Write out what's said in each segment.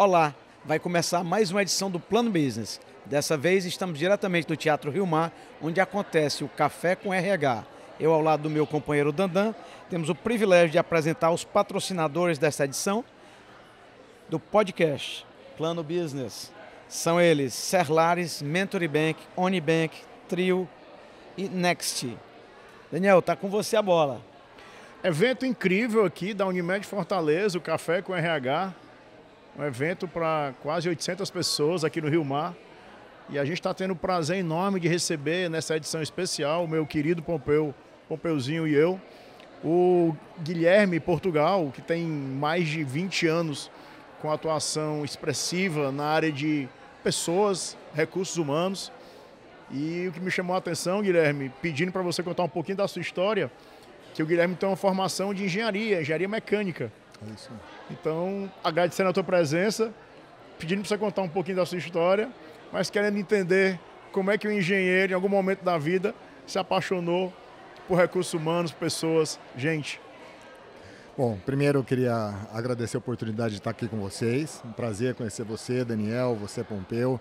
Olá, vai começar mais uma edição do Plano Business. Dessa vez estamos diretamente no Teatro Rio Mar, onde acontece o Café com RH. Eu, ao lado do meu companheiro Dandan, temos o privilégio de apresentar os patrocinadores dessa edição do podcast Plano Business. São eles Serlares, Mentory Bank, Unibank, Trio e Next. Daniel, tá com você a bola. Evento incrível aqui da Unimed Fortaleza, o Café com RH. Um evento para quase 800 pessoas aqui no Rio Mar. E a gente está tendo o prazer enorme de receber nessa edição especial o meu querido Pompeuzinho e eu, o Guilherme Portugal, que tem mais de 20 anos com atuação expressiva na área de pessoas, recursos humanos. E o que me chamou a atenção, Guilherme, pedindo para você contar um pouquinho da sua história, que o Guilherme tem uma formação de engenharia mecânica. É isso. Então, agradecendo a tua presença, pedindo para você contar um pouquinho da sua história, mas querendo entender como é que o engenheiro, em algum momento da vida, se apaixonou por recursos humanos, pessoas, gente. Bom, primeiro eu queria agradecer a oportunidade de estar aqui com vocês. Um prazer conhecer você, Daniel, você, Pompeu.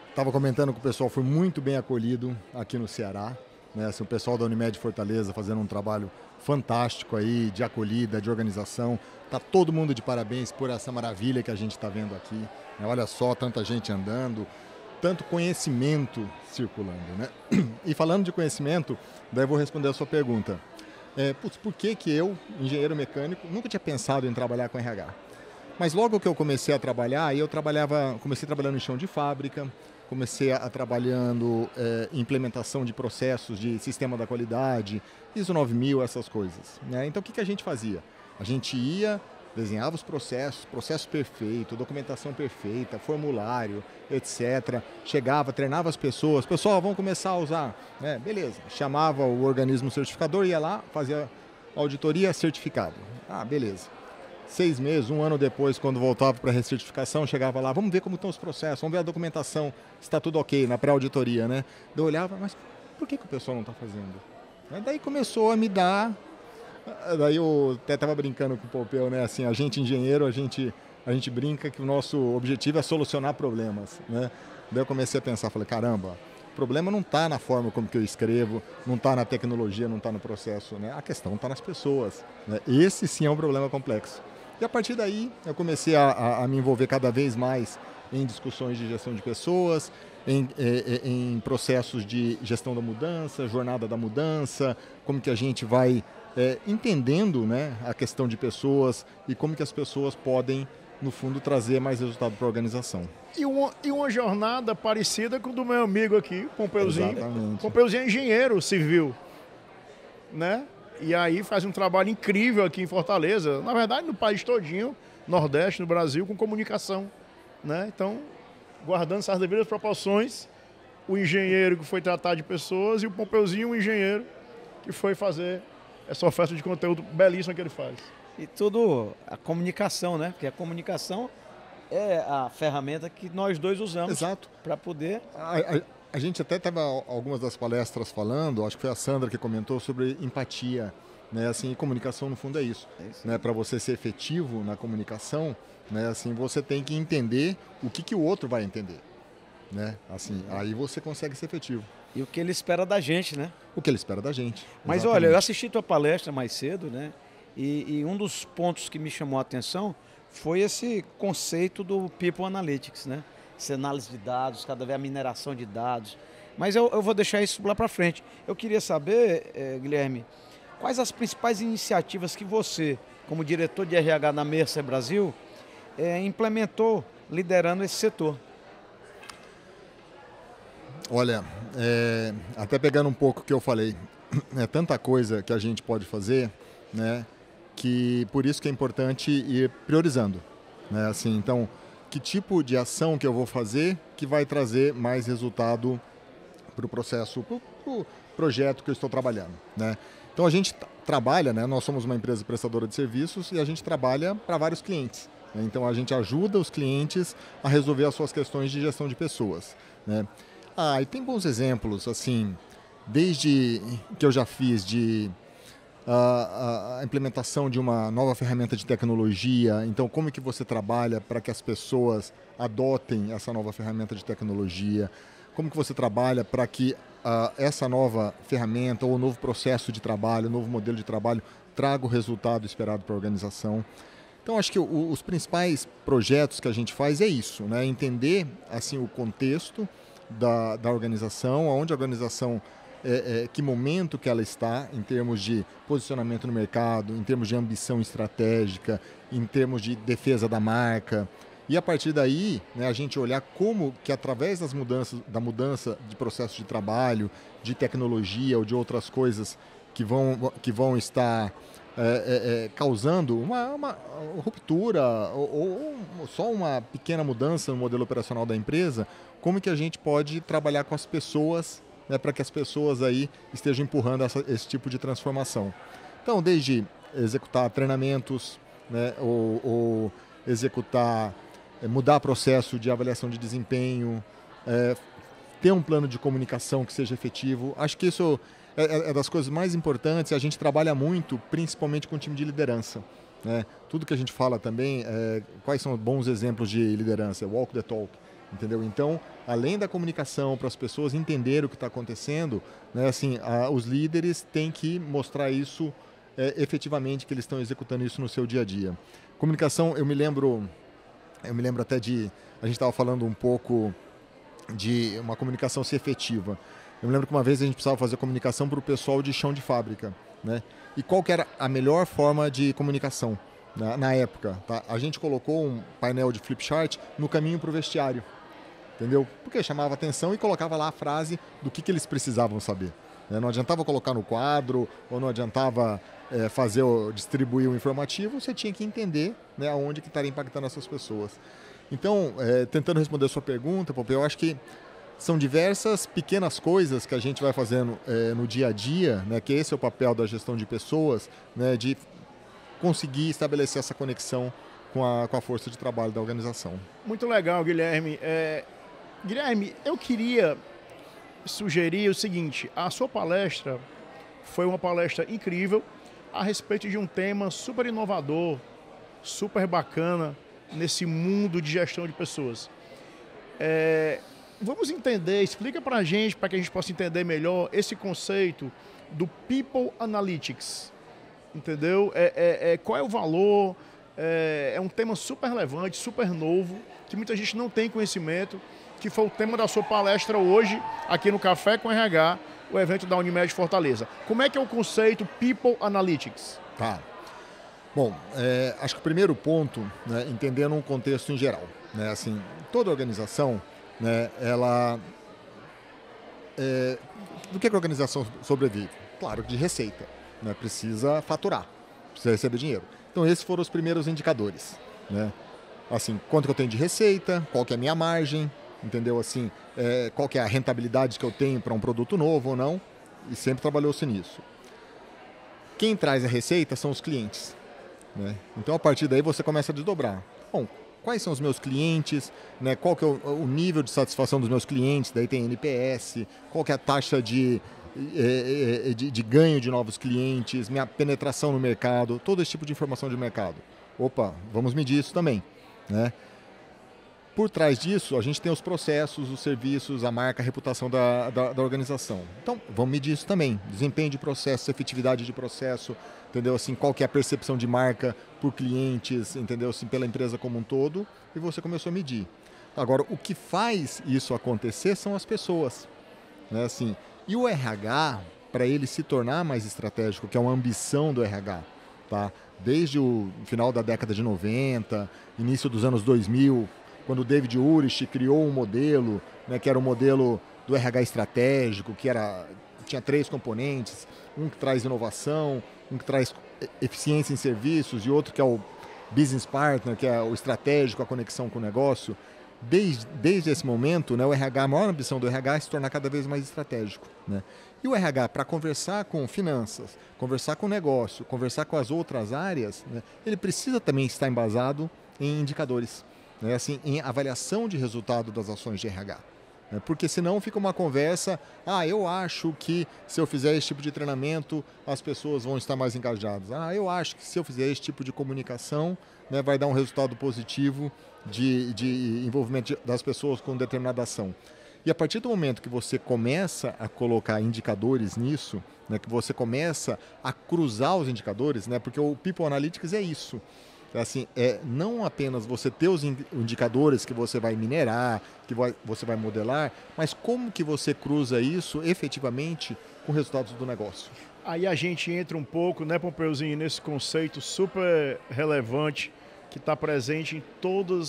Estava comentando que o pessoal foi muito bem acolhido aqui no Ceará. Né? Assim, o pessoal da Unimed Fortaleza fazendo um trabalho fantástico aí, de acolhida, de organização. Está todo mundo de parabéns por essa maravilha que a gente está vendo aqui. Né? Olha só, tanta gente andando, tanto conhecimento circulando. Né? E falando de conhecimento, daí eu vou responder a sua pergunta. Por que eu, engenheiro mecânico, nunca tinha pensado em trabalhar com RH? Mas logo que eu comecei a trabalhar, comecei trabalhando em chão de fábrica, comecei trabalhando em implementação de processos de sistema da qualidade, ISO 9000, essas coisas. Né? Então o que a gente fazia? A gente ia, desenhava os processos, processo perfeito, documentação perfeita, formulário, etc. Chegava, treinava as pessoas, pessoal, vamos começar a usar. Né? Beleza, chamava o organismo certificador, ia lá, fazia auditoria, certificado. Ah, beleza. 6 meses, 1 ano depois, quando voltava para a recertificação, chegava lá, vamos ver como estão os processos, vamos ver a documentação, se está tudo ok, na pré-auditoria, né? Eu olhava, mas por que o pessoal não está fazendo? Daí começou a me dar, daí eu até estava brincando com o Pompeu, né? Assim, a gente engenheiro, a gente brinca que o nosso objetivo é solucionar problemas, né? Daí eu comecei a pensar, falei, caramba, o problema não está na forma como que eu escrevo, não está na tecnologia, não está no processo, né? A questão está nas pessoas, né? Esse sim é um problema complexo. E a partir daí eu comecei a me envolver cada vez mais em discussões de gestão de pessoas, em processos de gestão da mudança, jornada da mudança, como que a gente vai entendendo, né, a questão de pessoas e como que as pessoas podem, no fundo, trazer mais resultado para a organização. E uma jornada parecida com o do meu amigo aqui, Pompeuzinho. Exatamente. Pompeuzinho é engenheiro civil, né? E aí faz um trabalho incrível aqui em Fortaleza, na verdade no país todinho, Nordeste, no Brasil, com comunicação. Né? Então, guardando essas devidas proporções, o engenheiro que foi tratar de pessoas e o Pompeuzinho, o engenheiro que foi fazer essa oferta de conteúdo belíssima que ele faz. E tudo a comunicação, né? Porque a comunicação é a ferramenta que nós dois usamos para poder... A gente até teve algumas das palestras falando, acho que foi a Sandra que comentou sobre empatia, né? Assim, comunicação no fundo é isso. Né? Para você ser efetivo na comunicação, né? Assim, você tem que entender o que o outro vai entender, né? Assim, aí você consegue ser efetivo. E o que ele espera da gente, né? O que ele espera da gente. Mas exatamente. Olha, eu assisti tua palestra mais cedo, né? E um dos pontos que me chamou a atenção foi esse conceito do People Analytics, né? Essa análise de dados, cada vez a mineração de dados. Mas eu vou deixar isso lá para frente. Eu queria saber, Guilherme, quais as principais iniciativas que você, como diretor de RH na Mercer Brasil, implementou liderando esse setor? Olha, até pegando um pouco o que eu falei, é tanta coisa que a gente pode fazer, né, que por isso que é importante ir priorizando. Né, assim, então, que tipo de ação que eu vou fazer que vai trazer mais resultado para o processo, para o projeto que eu estou trabalhando. Né? Então a gente trabalha, né? Nós somos uma empresa prestadora de serviços e a gente trabalha para vários clientes. Né? Então a gente ajuda os clientes a resolver as suas questões de gestão de pessoas. Né? E tem bons exemplos, assim, desde que eu já fiz de a implementação de uma nova ferramenta de tecnologia. Então, como é que você trabalha para que as pessoas adotem essa nova ferramenta de tecnologia? Como que você trabalha para que essa nova ferramenta ou novo processo de trabalho, novo modelo de trabalho traga o resultado esperado para a organização? Então, acho que os principais projetos que a gente faz é isso, né? Entender assim, o contexto da organização, onde a organização, que momento que ela está em termos de posicionamento no mercado, em termos de ambição estratégica, em termos de defesa da marca. E a partir daí, né, a gente olhar como que através da mudança de processo de trabalho, de tecnologia ou de outras coisas que vão estar causando uma ruptura ou só uma pequena mudança no modelo operacional da empresa, como que a gente pode trabalhar com as pessoas, né, para que as pessoas aí estejam empurrando esse tipo de transformação. Então, desde executar treinamentos, né, ou executar, mudar processo de avaliação de desempenho, ter um plano de comunicação que seja efetivo. Acho que isso é das coisas mais importantes. A gente trabalha muito, principalmente com o time de liderança, né? Tudo que a gente fala também, quais são bons exemplos de liderança? Walk the talk, entendeu? Então, além da comunicação para as pessoas entenderem o que está acontecendo, né, assim, os líderes têm que mostrar isso efetivamente, que eles estão executando isso no seu dia a dia. Comunicação, eu me lembro até a gente estava falando um pouco de uma comunicação ser efetiva. Eu me lembro que uma vez a gente precisava fazer comunicação para o pessoal de chão de fábrica, né? E qual que era a melhor forma de comunicação na época? Tá? A gente colocou um painel de flip chart no caminho para o vestiário, entendeu? Porque chamava atenção e colocava lá a frase do que eles precisavam saber. Né? Não adiantava colocar no quadro, ou não adiantava distribuir o informativo, você tinha que entender, né, aonde que estaria impactando essas pessoas. Então, tentando responder a sua pergunta, Pompeu, eu acho que são diversas pequenas coisas que a gente vai fazendo no dia a dia, né, que esse é o papel da gestão de pessoas, né, de conseguir estabelecer essa conexão com a força de trabalho da organização. Muito legal, Guilherme. Guilherme, eu queria sugerir o seguinte: a sua palestra foi uma palestra incrível a respeito de um tema super inovador, super bacana nesse mundo de gestão de pessoas. Vamos entender, explica para a gente que a gente possa entender melhor esse conceito do People Analytics, entendeu? Qual é o valor? É um tema super relevante, super novo, que muita gente não tem conhecimento, que foi o tema da sua palestra hoje, aqui no Café com RH, o evento da Unimed Fortaleza. Como é que é o conceito People Analytics? Tá. Bom, acho que o primeiro ponto, né, entendendo um contexto em geral, né, assim, toda organização, né, ela... do que a organização sobrevive? Claro, de receita, né, precisa faturar, precisa receber dinheiro. Então, esses foram os primeiros indicadores, né? Assim, quanto que eu tenho de receita, qual que é a minha margem, entendeu? Assim, qual que é a rentabilidade que eu tenho para um produto novo ou não, e sempre trabalhou-se nisso. Quem traz a receita são os clientes, né? Então, a partir daí, você começa a desdobrar. Bom, quais são os meus clientes, né? Qual que é o nível de satisfação dos meus clientes, daí tem NPS, qual que é a taxa de ganho de novos clientes, minha penetração no mercado, todo esse tipo de informação de mercado. Opa, vamos medir isso também, né? Por trás disso, a gente tem os processos, os serviços, a marca, a reputação da organização. Então, vamos medir isso também. Desempenho de processo, efetividade de processo, entendeu? Assim, qual que é a percepção de marca por clientes, entendeu? Assim, pela empresa como um todo, e você começou a medir. Agora, o que faz isso acontecer são as pessoas, né? Assim, e o RH, para ele se tornar mais estratégico, que é uma ambição do RH, tá? Desde o final da década de 90, início dos anos 2000, quando o David Urich criou um modelo, né, que era o modelo do RH estratégico, tinha 3 componentes, um que traz inovação, um que traz eficiência em serviços e outro que é o business partner, que é o estratégico, a conexão com o negócio. Desde esse momento, né, o RH, a maior ambição do RH é se tornar cada vez mais estratégico, né? E o RH, para conversar com finanças, conversar com negócio, conversar com as outras áreas, né, ele precisa também estar embasado em indicadores, né, assim, em avaliação de resultado das ações de RH. Porque senão fica uma conversa, eu acho que se eu fizer esse tipo de treinamento, as pessoas vão estar mais engajadas. Eu acho que se eu fizer esse tipo de comunicação, né, vai dar um resultado positivo de envolvimento das pessoas com determinada ação. E a partir do momento que você começa a colocar indicadores nisso, né, que você começa a cruzar os indicadores, né, porque o People Analytics é isso. Assim, não apenas você ter os indicadores que você vai minerar, você vai modelar, mas como que você cruza isso efetivamente com resultados do negócio. Aí a gente entra um pouco, né, Pompeuzinho, nesse conceito super relevante que está presente em todo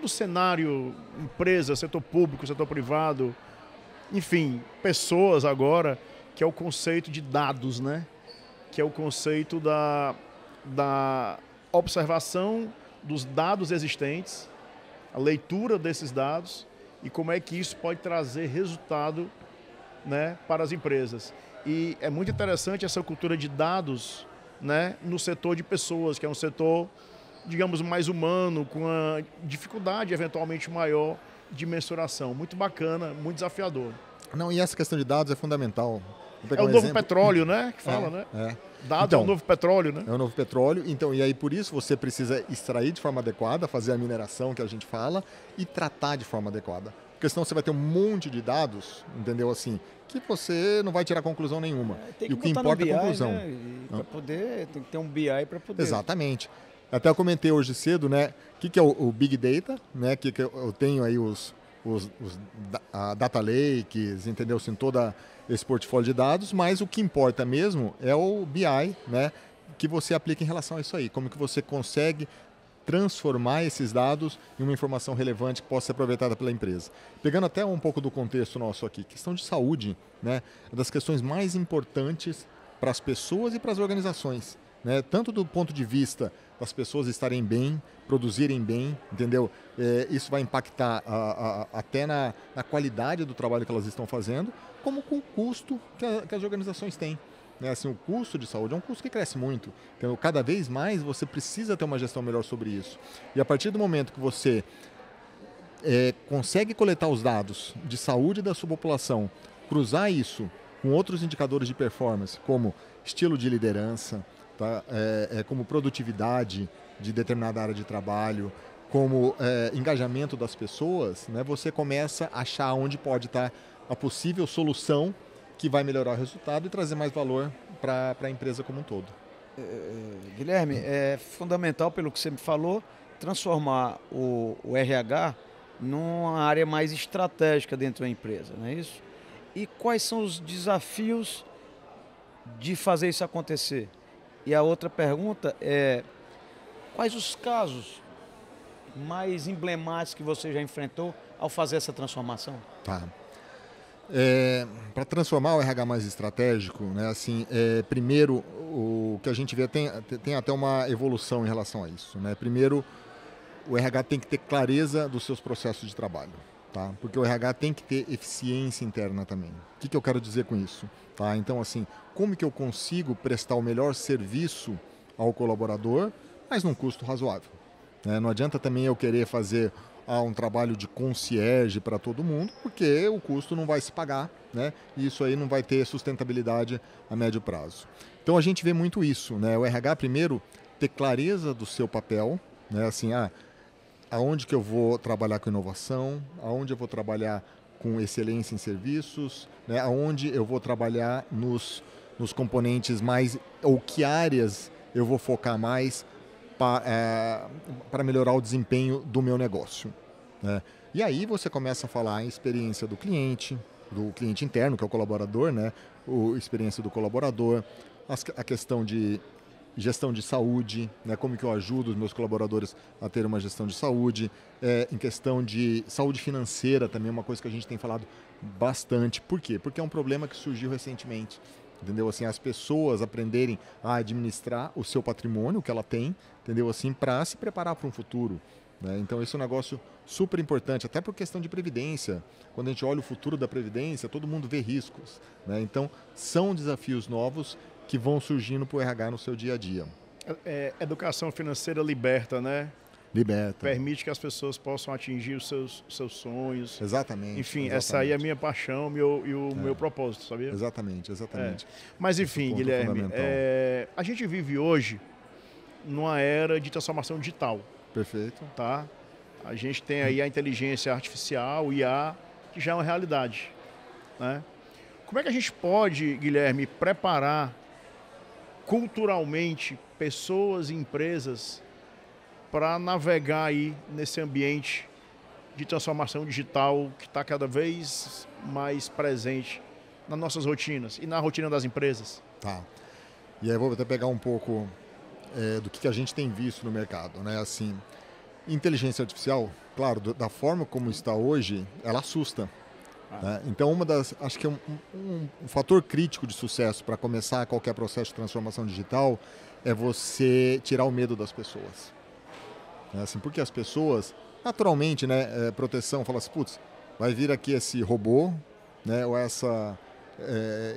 o cenário, empresa, setor público, setor privado, enfim, pessoas agora, que é o conceito de dados, né? Que é o conceito da observação dos dados existentes, a leitura desses dados e como é que isso pode trazer resultado, né, para as empresas. E é muito interessante essa cultura de dados, né, no setor de pessoas, que é um setor, digamos, mais humano, com uma dificuldade eventualmente maior de mensuração. Muito bacana, muito desafiador. Não, e essa questão de dados é fundamental. É o novo petróleo, né? Que fala, né? Dados então, é o novo petróleo, né? É o novo petróleo. Então, e aí por isso você precisa extrair de forma adequada, fazer a mineração que a gente fala e tratar de forma adequada. Porque senão você vai ter um monte de dados, entendeu? Assim, que você não vai tirar conclusão nenhuma. E o que importa é a conclusão. Né? Para poder, tem que ter um BI para poder. Exatamente. Até eu comentei hoje cedo, né? O que é o Big Data, né? Que eu tenho aí os data lakes, entendeu? Assim, toda esse portfólio de dados, mas o que importa mesmo é o BI, né? Que você aplica em relação a isso aí. Como que você consegue transformar esses dados em uma informação relevante que possa ser aproveitada pela empresa. Pegando até um pouco do contexto nosso aqui, questão de saúde, né? É das questões mais importantes para as pessoas e para as organizações, né? Tanto do ponto de vista das pessoas estarem bem, produzirem bem, entendeu? Isso vai impactar até na qualidade do trabalho que elas estão fazendo, como com o custo que as organizações têm. Né? Assim, o custo de saúde é um custo que cresce muito. Então, cada vez mais você precisa ter uma gestão melhor sobre isso. E a partir do momento que você consegue coletar os dados de saúde da sua população, cruzar isso com outros indicadores de performance, como estilo de liderança, tá? Como produtividade de determinada área de trabalho, como engajamento das pessoas, né? Você começa a achar onde pode estar a possível solução que vai melhorar o resultado e trazer mais valor para a empresa como um todo. Guilherme, é fundamental, pelo que você me falou, transformar o RH numa área mais estratégica dentro da empresa, não é isso? E quais são os desafios de fazer isso acontecer? E a outra pergunta é, quais os casos mais emblemáticos que você já enfrentou ao fazer essa transformação? Tá. Para transformar o RH mais estratégico, né, assim, primeiro o que a gente vê tem até uma evolução em relação a isso. Né? Primeiro, o RH tem que ter clareza dos seus processos de trabalho, tá? Porque o RH tem que ter eficiência interna também. O que eu quero dizer com isso? Tá? Então, assim, como que eu consigo prestar o melhor serviço ao colaborador, mas num custo razoável? Né? Não adianta também eu querer fazer um trabalho de concierge para todo mundo, porque o custo não vai se pagar, né? E isso aí não vai ter sustentabilidade a médio prazo. Então a gente vê muito isso, né? O RH primeiro ter clareza do seu papel, né? Assim, aonde que eu vou trabalhar com inovação, aonde eu vou trabalhar com excelência em serviços, né? Aonde eu vou trabalhar nos componentes mais, ou que áreas eu vou focar mais para melhorar o desempenho do meu negócio. Né? E aí você começa a falar em experiência do cliente interno, que é o colaborador, né? Experiência do colaborador, a questão de gestão de saúde, né? Como que eu ajudo os meus colaboradores a ter uma gestão de saúde, em questão de saúde financeira também, uma coisa que a gente tem falado bastante. Por quê? Porque é um problema que surgiu recentemente. Entendeu? Assim, as pessoas aprenderem a administrar o seu patrimônio, o que ela tem, entendeu? Assim, para se preparar para um futuro. Né? Então, esse é um negócio super importante, até por questão de previdência. Quando a gente olha o futuro da previdência, todo mundo vê riscos. Né? Então, são desafios novos que vão surgindo para o RH no seu dia a dia. Educação financeira liberta, né? Liberta. Permite que as pessoas possam atingir os seus sonhos. Exatamente. Enfim, exatamente. essa aí é a minha paixão e o meu propósito, sabia? Exatamente. Mas enfim, Guilherme, a gente vive hoje numa era de transformação digital. Perfeito. Tá? A gente tem aí a inteligência artificial, o IA, que já é uma realidade. Né? Como é que a gente pode, Guilherme, preparar culturalmente pessoas e empresas para navegar aí nesse ambiente de transformação digital que está cada vez mais presente nas nossas rotinas e na rotina das empresas? Tá. E aí eu vou até pegar um pouco do que a gente tem visto no mercado, né? Assim, inteligência artificial, claro, da forma como está hoje, ela assusta. Né? Então, acho que um fator crítico de sucesso para começar qualquer processo de transformação digital é você tirar o medo das pessoas. Assim, porque as pessoas, naturalmente, né, proteção, fala assim, putz, vai vir aqui esse robô, né, ou essa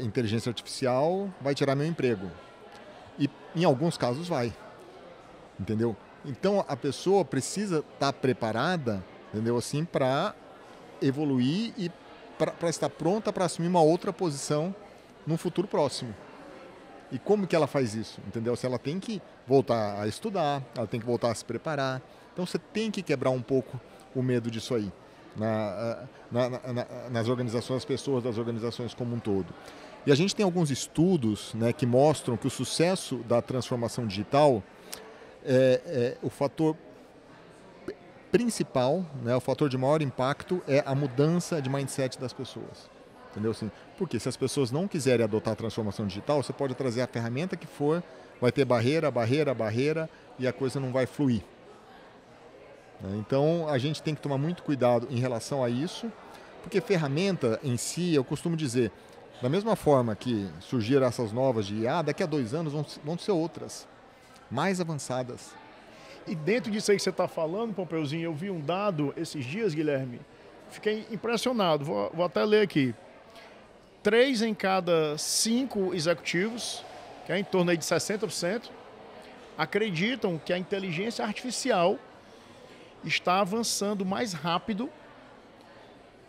inteligência artificial, vai tirar meu emprego. E em alguns casos vai, entendeu? Então a pessoa precisa estar preparada, entendeu, assim, para evoluir e para estar pronta para assumir uma outra posição no futuro próximo. E como que ela faz isso? Entendeu? Se ela tem que voltar a estudar, ela tem que voltar a se preparar. Então você tem que quebrar um pouco o medo disso aí. Nas organizações, as pessoas das organizações como um todo. E a gente tem alguns estudos, né, que mostram que o sucesso da transformação digital o fator principal, né, o fator de maior impacto é a mudança de mindset das pessoas. Entendeu? Assim, porque se as pessoas não quiserem adotar a transformação digital, você pode trazer a ferramenta que for, vai ter barreira e a coisa não vai fluir. Então a gente tem que tomar muito cuidado em relação a isso, porque ferramenta em si, eu costumo dizer, da mesma forma que surgiram essas novas de IA, daqui a 2 anos vão ser outras, mais avançadas. E dentro disso aí que você está falando, Pompeuzinho, eu vi um dado esses dias, Guilherme, fiquei impressionado, vou até ler aqui. 3 em cada 5 executivos, que é em torno aí de 60%, acreditam que a inteligência artificial está avançando mais rápido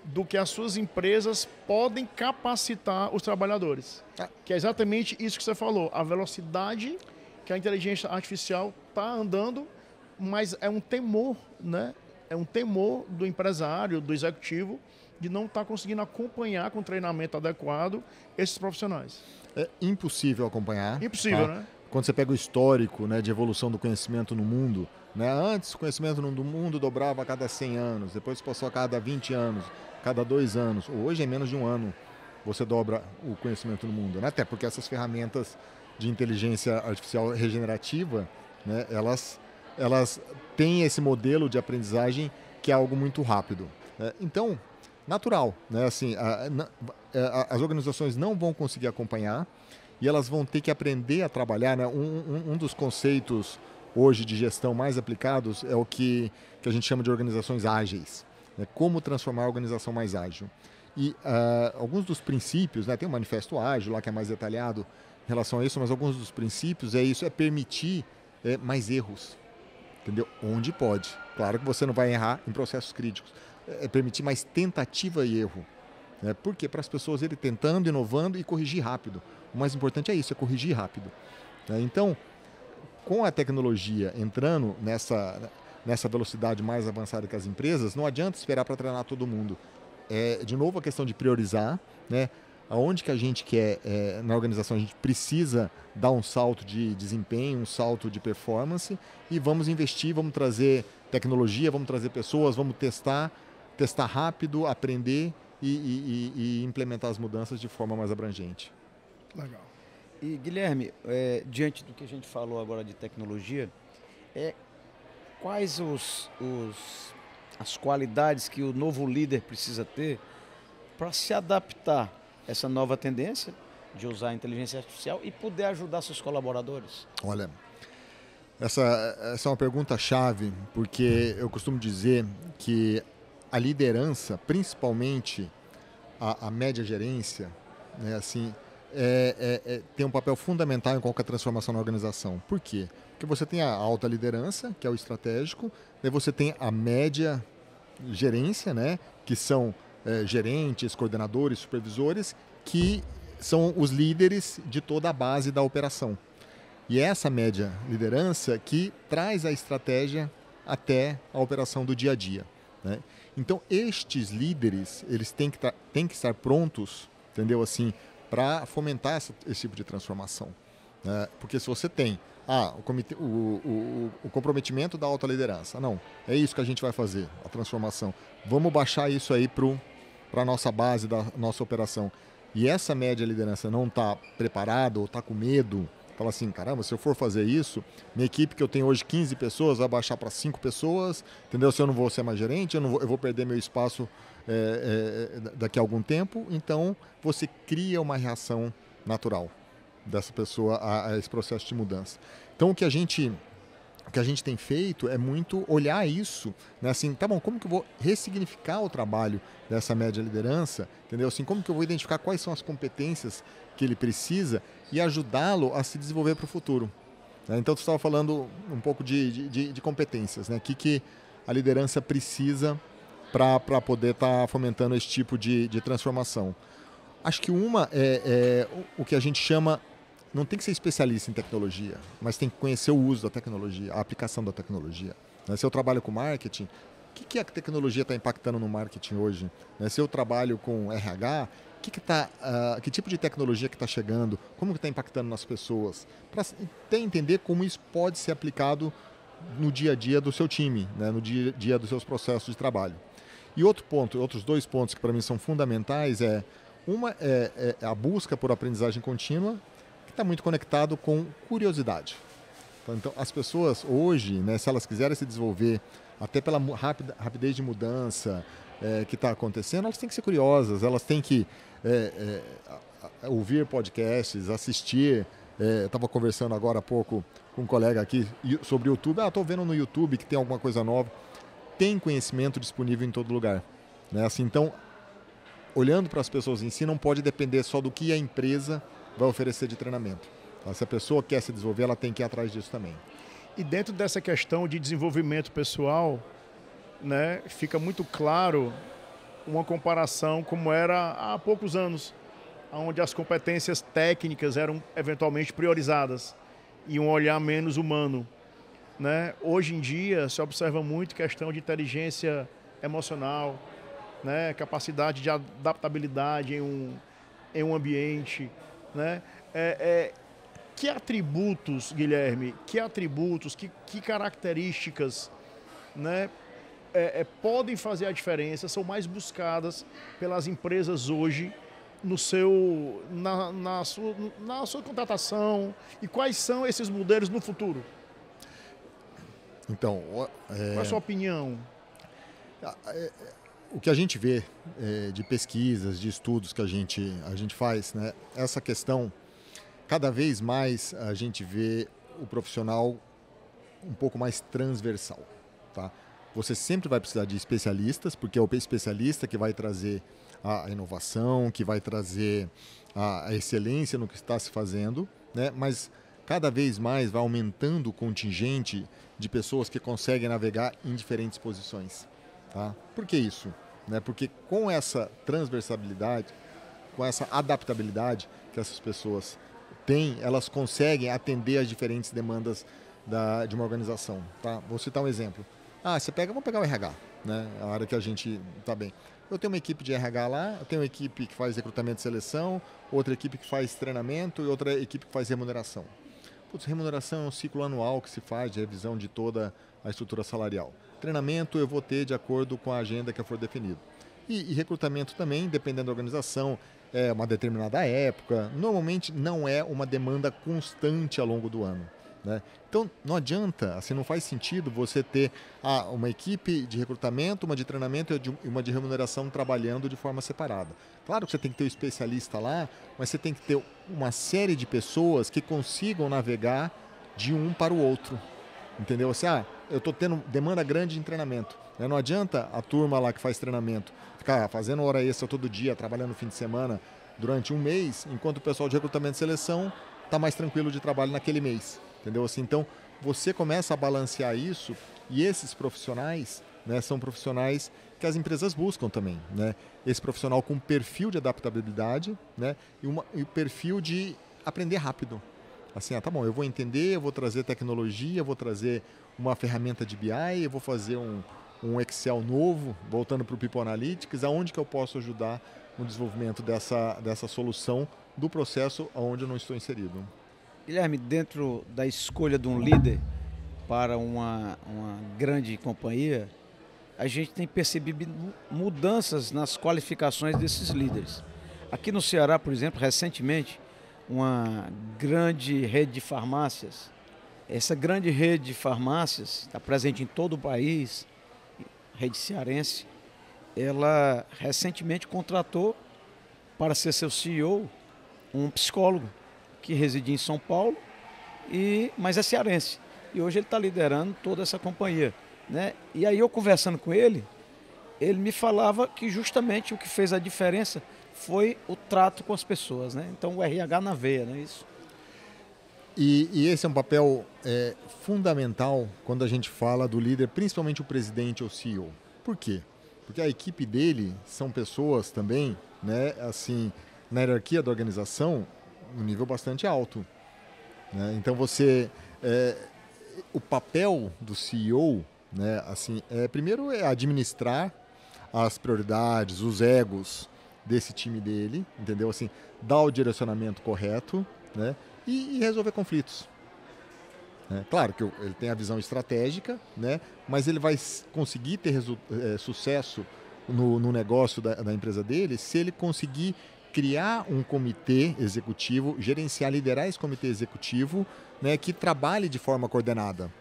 do que as suas empresas podem capacitar os trabalhadores. Que é exatamente isso que você falou, a velocidade que a inteligência artificial está andando, mas é um temor, né? É um temor do empresário, do executivo, de não estar conseguindo acompanhar com treinamento adequado esses profissionais. É impossível acompanhar. Impossível, tá? né? Quando você pega o histórico, né, de evolução do conhecimento no mundo, né? Antes o conhecimento do mundo dobrava a cada 100 anos, depois passou a cada 20 anos, cada 2 anos. Hoje, em menos de 1 ano, você dobra o conhecimento no mundo. Né? Até porque essas ferramentas de inteligência artificial regenerativa, né, elas têm esse modelo de aprendizagem que é algo muito rápido. Né? Então, natural, né? Assim, as organizações não vão conseguir acompanhar e elas vão ter que aprender a trabalhar. Né? Um dos conceitos hoje de gestão mais aplicados é o que a gente chama de organizações ágeis. Né? Como transformar a organização mais ágil. E alguns dos princípios, né? Tem um manifesto ágil lá que é mais detalhado em relação a isso, mas alguns dos princípios é permitir mais erros. Entendeu? Onde pode. Claro que você não vai errar em processos críticos. É permitir mais tentativa e erro. Né? Por quê? Para as pessoas irem tentando, inovando e corrigir rápido. O mais importante é isso, é corrigir rápido. Né? Então, com a tecnologia entrando nessa velocidade mais avançada que as empresas, não adianta esperar para treinar todo mundo. De novo, a questão de priorizar, né? Aonde que a gente quer, na organização, a gente precisa dar um salto de desempenho, um salto de performance e vamos investir, vamos trazer tecnologia, vamos trazer pessoas, vamos testar rápido, aprender e implementar as mudanças de forma mais abrangente. Legal. E Guilherme, diante do que a gente falou agora de tecnologia, quais as qualidades que o novo líder precisa ter para se adaptar a essa nova tendência de usar a inteligência artificial e poder ajudar seus colaboradores? Olha, essa é uma pergunta-chave, porque eu costumo dizer que a liderança, principalmente a média gerência, né, assim, tem um papel fundamental em qualquer transformação na organização. Por quê? Porque você tem a alta liderança, que é o estratégico, daí você tem a média gerência, né, que são gerentes, coordenadores, supervisores, que são os líderes de toda a base da operação. E é essa média liderança que traz a estratégia até a operação do dia a dia, né? Então, estes líderes, eles têm que estar prontos, entendeu, assim, para fomentar esse tipo de transformação, né? Porque se você tem o comprometimento da alta liderança, não, é isso que a gente vai fazer, a transformação, vamos baixar isso aí para a nossa base da nossa operação, e essa média liderança não está preparada ou está com medo, fala assim, caramba, se eu for fazer isso, minha equipe que eu tenho hoje 15 pessoas vai baixar para 5 pessoas, entendeu? Se eu não vou ser mais gerente, eu vou perder meu espaço daqui a algum tempo. Então, você cria uma reação natural dessa pessoa a esse processo de mudança. Então, o que a gente tem feito é muito olhar isso, né? Assim, tá bom, como que eu vou ressignificar o trabalho dessa média liderança, entendeu? Assim, como que eu vou identificar quais são as competências que ele precisa e ajudá-lo a se desenvolver para o futuro, né? Então, tu estava falando um pouco de competências, né? O que a liderança precisa para poder estar fomentando esse tipo de transformação. Acho que uma é o que a gente chama, não tem que ser especialista em tecnologia, mas tem que conhecer o uso da tecnologia, a aplicação da tecnologia, né? Se eu trabalho com marketing, o que a tecnologia está impactando no marketing hoje, né? Se eu trabalho com RH, que tipo de tecnologia que está chegando, como que está impactando nas pessoas, para entender como isso pode ser aplicado no dia a dia do seu time, né? No dia a dia dos seus processos de trabalho. E outros 2 pontos que para mim são fundamentais uma é a busca por aprendizagem contínua, que está muito conectado com curiosidade. Então, as pessoas hoje, né, se elas quiserem se desenvolver, até pela rapidez de mudança que está acontecendo, elas têm que ser curiosas, elas têm que ouvir podcasts, assistir. Estava conversando agora há pouco com um colega aqui sobre o YouTube. Estou vendo no YouTube que tem alguma coisa nova. Tem conhecimento disponível em todo lugar, né? Assim, então, olhando para as pessoas em si, não pode depender só do que a empresa vai oferecer de treinamento. Tá? Se a pessoa quer se desenvolver, ela tem que ir atrás disso também. E dentro dessa questão de desenvolvimento pessoal, né, fica muito claro uma comparação como era há poucos anos, onde as competências técnicas eram eventualmente priorizadas e um olhar menos humano, né? Hoje em dia se observa muito questão de inteligência emocional, né, capacidade de adaptabilidade em um ambiente, né? Que atributos, Guilherme, que características, né, podem fazer a diferença, são mais buscadas pelas empresas hoje na sua contratação, e quais são esses modelos no futuro? Então, qual é a sua opinião? O que a gente vê de pesquisas, de estudos que a gente faz, né, essa questão, cada vez mais a gente vê o profissional um pouco mais transversal, tá? Você sempre vai precisar de especialistas, porque é o especialista que vai trazer a inovação, que vai trazer a excelência no que está se fazendo, né? Mas cada vez mais vai aumentando o contingente de pessoas que conseguem navegar em diferentes posições, tá? Por que isso? Né? Porque com essa transversalidade, com essa adaptabilidade que essas pessoas têm, elas conseguem atender às diferentes demandas de uma organização, tá? Vou citar um exemplo. Vamos pegar o RH, né? A área que a gente está bem. Eu tenho uma equipe de RH lá, eu tenho uma equipe que faz recrutamento e seleção, outra equipe que faz treinamento e outra equipe que faz remuneração. Remuneração é um ciclo anual que se faz de revisão de toda a estrutura salarial. Treinamento eu vou ter de acordo com a agenda que for definida. E recrutamento também, dependendo da organização, é uma determinada época. Normalmente não é uma demanda constante ao longo do ano, né? Então não adianta, assim, não faz sentido você ter uma equipe de recrutamento, uma de treinamento e uma de remuneração trabalhando de forma separada. Claro que você tem que ter um especialista lá, mas você tem que ter uma série de pessoas que consigam navegar de um para o outro. Entendeu? Assim, eu estou tendo demanda grande em treinamento. Não adianta a turma lá que faz treinamento ficar fazendo hora extra todo dia, trabalhando no fim de semana, durante um mês, enquanto o pessoal de recrutamento e seleção está mais tranquilo de trabalho naquele mês. Entendeu? Assim, então, você começa a balancear isso e esses profissionais, né, são profissionais que as empresas buscam também. Né? Esse profissional com perfil de adaptabilidade, né, e o perfil de aprender rápido. Assim, tá bom, eu vou entender, eu vou trazer tecnologia, eu vou trazer uma ferramenta de BI, eu vou fazer um Excel novo, voltando para o People Analytics, aonde que eu posso ajudar no desenvolvimento dessa solução do processo onde eu não estou inserido. Guilherme, dentro da escolha de um líder para uma grande companhia, a gente tem percebido mudanças nas qualificações desses líderes. Aqui no Ceará, por exemplo, recentemente, uma grande rede de farmácias, essa grande rede de farmácias está presente em todo o país, rede cearense, ela recentemente contratou para ser seu CEO um psicólogo que reside em São Paulo, mas é cearense. E hoje ele está liderando toda essa companhia. Né? E aí eu conversando com ele me falava que justamente o que fez a diferença foi o trato com as pessoas. Né? Então o RH na veia, não é isso? E esse é um papel fundamental quando a gente fala do líder, principalmente o presidente ou CEO. Por quê? Porque a equipe dele são pessoas também, né, assim, na hierarquia da organização, um nível bastante alto. Né? Então o papel do CEO, né, assim, primeiro é administrar as prioridades, os egos desse time dele, entendeu? Assim, dar o direcionamento correto, né? E resolver conflitos. Né? Claro que ele tem a visão estratégica, né? Mas ele vai conseguir ter sucesso no negócio da empresa dele se ele conseguir criar um comitê executivo, gerenciar, liderar esse comitê executivo, né, que trabalhe de forma coordenada.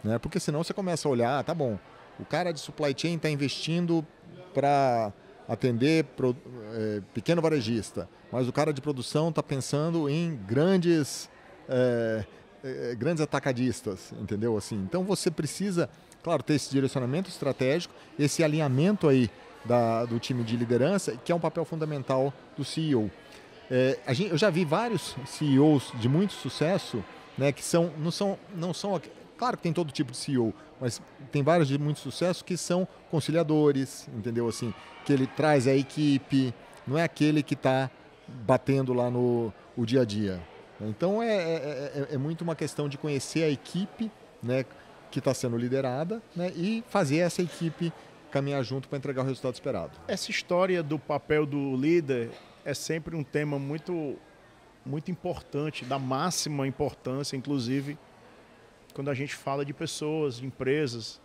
Né? Porque senão você começa a olhar, tá bom, o cara de supply chain está investindo para atender pequeno varejista, mas o cara de produção está pensando em grandes atacadistas, entendeu? Assim, então você precisa, claro, ter esse direcionamento estratégico, esse alinhamento aí do time de liderança, que é um papel fundamental do CEO. Eu já vi vários CEOs de muito sucesso, né, que não são, claro que tem todo tipo de CEO, mas tem vários de muito sucesso que são conciliadores, entendeu? Assim, que ele traz a equipe, não é aquele que está batendo lá no dia a dia. Então é muito uma questão de conhecer a equipe, né, que está sendo liderada, né, e fazer essa equipe caminhar junto para entregar o resultado esperado. Essa história do papel do líder é sempre um tema muito, muito importante, da máxima importância, inclusive, quando a gente fala de pessoas, de empresas.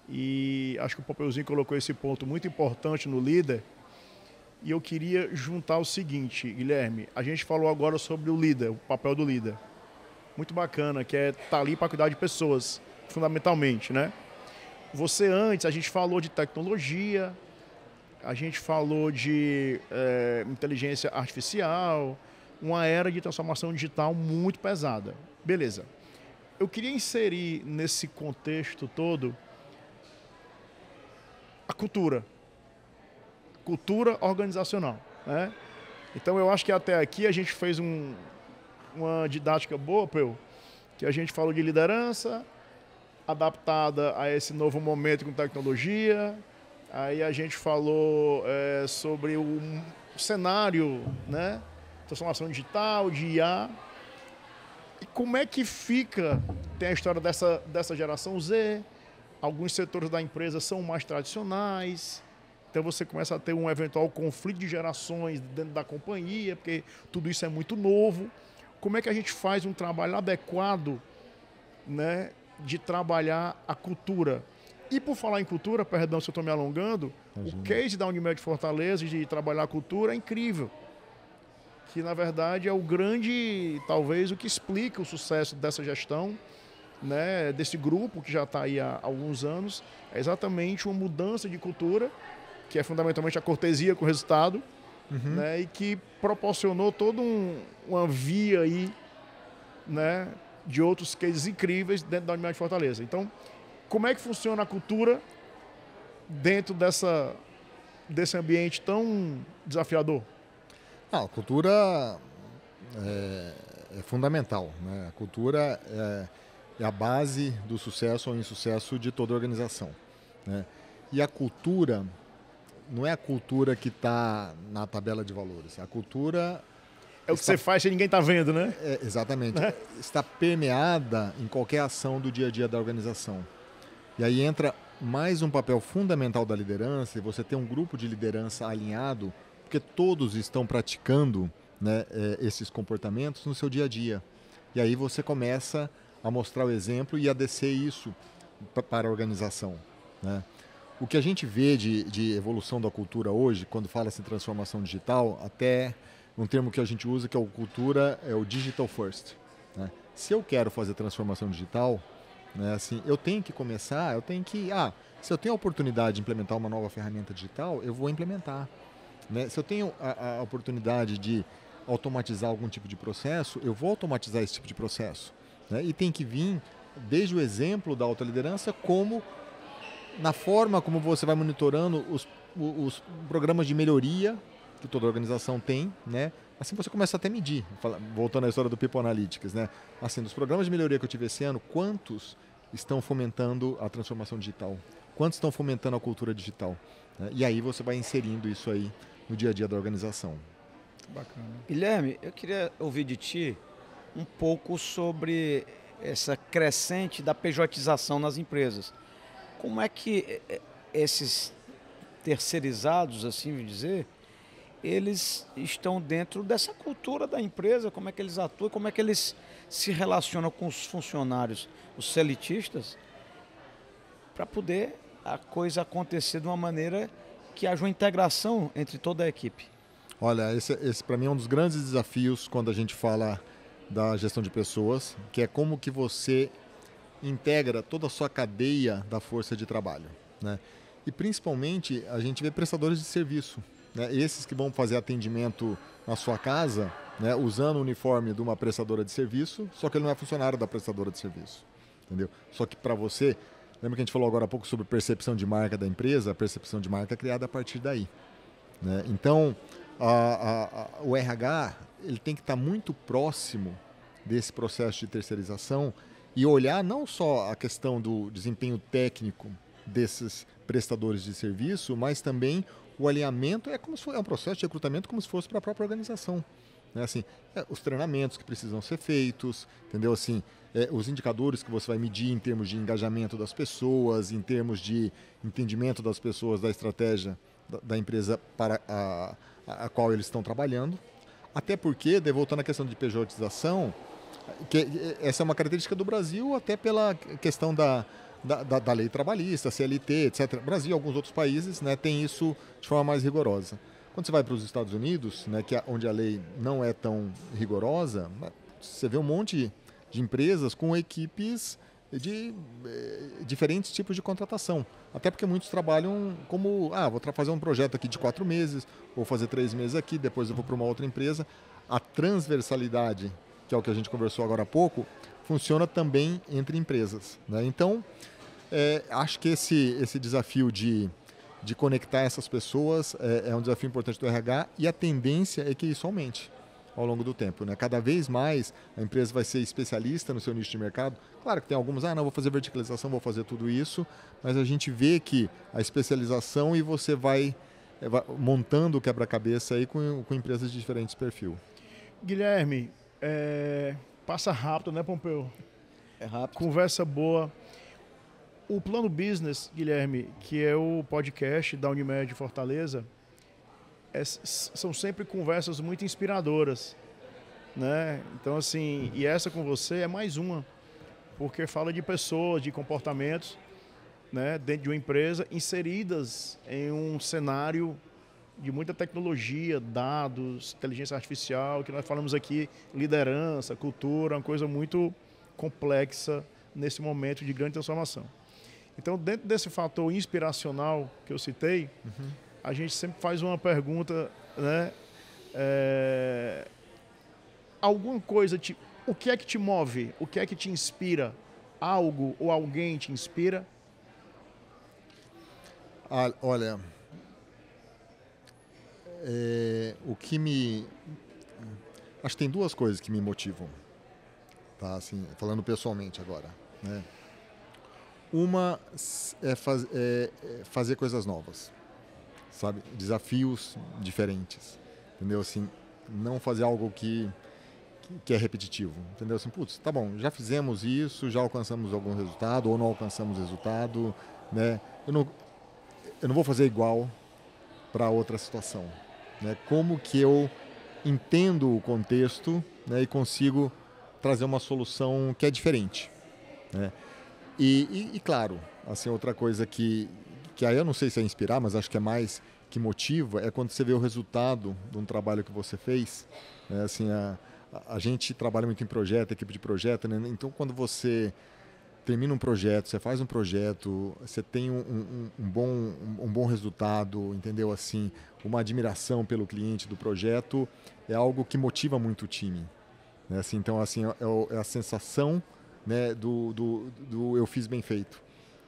E acho que o Popeuzinho colocou esse ponto muito importante no líder. E eu queria juntar o seguinte, Guilherme, a gente falou agora sobre o líder, o papel do líder. Muito bacana, que é estar ali para cuidar de pessoas, fundamentalmente, né? Você antes, a gente falou de tecnologia, a gente falou de inteligência artificial, uma era de transformação digital muito pesada. Beleza. Eu queria inserir nesse contexto todo a cultura organizacional. Né? Então eu acho que até aqui a gente fez uma didática boa, que a gente falou de liderança, adaptada a esse novo momento com tecnologia. Aí a gente falou sobre o cenário, né? Transformação digital, de IA. E como é que fica, tem a história dessa geração Z, alguns setores da empresa são mais tradicionais, então você começa a ter um eventual conflito de gerações dentro da companhia, porque tudo isso é muito novo. Como é que a gente faz um trabalho adequado, né, de trabalhar a cultura? E por falar em cultura, perdão se eu estou me alongando, o case da Unimed Fortaleza de trabalhar a cultura é incrível. Que na verdade é o grande, talvez, o que explica o sucesso dessa gestão, né, desse grupo que já está aí há alguns anos, é exatamente uma mudança de cultura, que é fundamentalmente a cortesia com o resultado, né, e que proporcionou toda uma via aí, né, de outros cases incríveis dentro da Unimed de Fortaleza. Então, como é que funciona a cultura dentro desse ambiente tão desafiador? A cultura é fundamental, né? A cultura é a base do sucesso ou insucesso de toda organização, né? E a cultura não é a cultura que está na tabela de valores. A cultura É o que você faz e ninguém está vendo, né? exatamente, está permeada em qualquer ação do dia a dia da organização. E aí entra mais um papel fundamental da liderança, e você ter um grupo de liderança alinhado, porque todos estão praticando, né, esses comportamentos no seu dia a dia. E aí você começa a mostrar o exemplo e a descer isso para a organização, né? O que a gente vê de evolução da cultura hoje, quando fala-se em transformação digital, até um termo que a gente usa, que é o cultura, é o digital first, né? Se eu quero fazer transformação digital, né, assim, eu tenho que começar, se eu tenho a oportunidade de implementar uma nova ferramenta digital, eu vou implementar, né? Se eu tenho a oportunidade de automatizar algum tipo de processo, eu vou automatizar esse tipo de processo, né? E tem que vir desde o exemplo da alta liderança, como na forma como você vai monitorando os programas de melhoria que toda organização tem, né? Assim você começa até a medir, voltando à história do People Analytics, né? Assim, dos programas de melhoria que eu tive esse ano, quantos estão fomentando a transformação digital? Quantos estão fomentando a cultura digital? Né? E aí você vai inserindo isso aí no dia a dia da organização. Bacana. Guilherme, eu queria ouvir de ti um pouco sobre essa crescente da pejotização nas empresas. Como é que esses terceirizados, assim vou dizer, eles estão dentro dessa cultura da empresa, como é que eles atuam, como é que eles se relacionam com os funcionários, os selitistas, para poder a coisa acontecer de uma maneira que haja uma integração entre toda a equipe. Olha, esse para mim é um dos grandes desafios quando a gente fala da gestão de pessoas, que é como que você integra toda a sua cadeia da força de trabalho, né? E principalmente a gente vê prestadores de serviço, né? Esses que vão fazer atendimento na sua casa, né, usando o uniforme de uma prestadora de serviço, só que ele não é funcionário da prestadora de serviço, entendeu? Só que para você, lembra que a gente falou agora há pouco sobre percepção de marca da empresa? A percepção de marca é criada a partir daí, né? Então, o RH ele tem que estar muito próximo desse processo de terceirização e olhar não só a questão do desempenho técnico desses prestadores de serviço, mas também o alinhamento é um processo de recrutamento como se fosse para a própria organização, né? Assim, os treinamentos que precisam ser feitos, entendeu? Assim, os indicadores que você vai medir em termos de engajamento das pessoas, em termos de entendimento das pessoas da estratégia da empresa para a qual eles estão trabalhando. Até porque, voltando à questão de pejotização, que essa é uma característica do Brasil, até pela questão da lei trabalhista, CLT, etc. Brasil e alguns outros países, né, tem isso de forma mais rigorosa. Quando você vai para os Estados Unidos, né, onde a lei não é tão rigorosa, você vê um monte de empresas com equipes de diferentes tipos de contratação. Até porque muitos trabalham como, vou fazer um projeto aqui de 4 meses, vou fazer 3 meses aqui, depois eu vou para uma outra empresa. A transversalidade, que é o que a gente conversou agora há pouco, funciona também entre empresas, né? Então, acho que esse desafio de conectar essas pessoas é um desafio importante do RH, e a tendência é que isso aumente ao longo do tempo, né? Cada vez mais a empresa vai ser especialista no seu nicho de mercado. Claro que tem alguns, não, vou fazer verticalização, vou fazer tudo isso, mas a gente vê que a especialização e você vai montando o quebra-cabeça aí com empresas de diferentes perfil. Guilherme, passa rápido, né, Pompeu? É rápido. Conversa boa. O Plano Business, Guilherme, que é o podcast da Unimed Fortaleza, são sempre conversas muito inspiradoras, né? Então, assim, e essa com você é mais uma, porque fala de pessoas, de comportamentos, né, dentro de uma empresa, inseridas em um cenário de muita tecnologia, dados, inteligência artificial, que nós falamos aqui, liderança, cultura, uma coisa muito complexa nesse momento de grande transformação. Então, dentro desse fator inspiracional que eu citei, a gente sempre faz uma pergunta, né? Alguma coisa, o que é que te move? O que é que te inspira? Algo ou alguém te inspira? Olha, o que me... Acho que tem duas coisas que me motivam, tá? Assim, falando pessoalmente agora, né? Uma é fazer coisas novas, sabe? Desafios diferentes, entendeu? Assim, não fazer algo que é repetitivo, entendeu? Assim, putz, tá bom, já fizemos isso, já alcançamos algum resultado ou não alcançamos resultado, né? Eu não vou fazer igual para outra situação, né? Como que eu entendo o contexto, né, e consigo trazer uma solução que é diferente, né? E claro, assim, outra coisa que aí eu não sei se é inspirar, mas acho que é mais que motiva, é quando você vê o resultado de um trabalho que você fez, né? Assim, a gente trabalha muito em projeto, equipe de projeto, né? Então quando você termina um projeto, você faz um projeto, você tem um bom resultado, entendeu? Assim, uma admiração pelo cliente do projeto, é algo que motiva muito o time, né? Assim, então, assim, é a sensação, né, do eu fiz bem feito,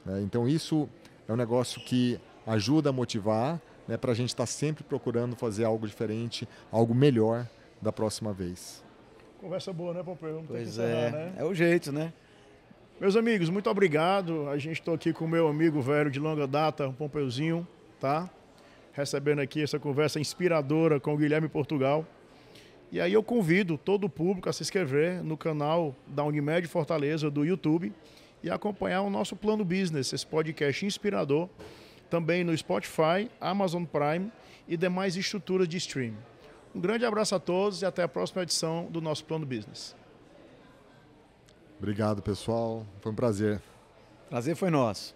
né? Então, isso é um negócio que ajuda a motivar, né, para a gente estar sempre procurando fazer algo diferente, algo melhor da próxima vez. Conversa boa, né, Pompeu? Pois é, né? É o jeito, né? Meus amigos, muito obrigado. A gente está aqui com o meu amigo velho de longa data, o Pompeuzinho, tá? Recebendo aqui essa conversa inspiradora com o Guilherme Portugal. E aí eu convido todo o público a se inscrever no canal da Unimed Fortaleza do YouTube e acompanhar o nosso Plano Business, esse podcast inspirador, também no Spotify, Amazon Prime e demais estruturas de streaming. Um grande abraço a todos e até a próxima edição do nosso Plano Business. Obrigado, pessoal. Foi um prazer. Prazer foi nosso.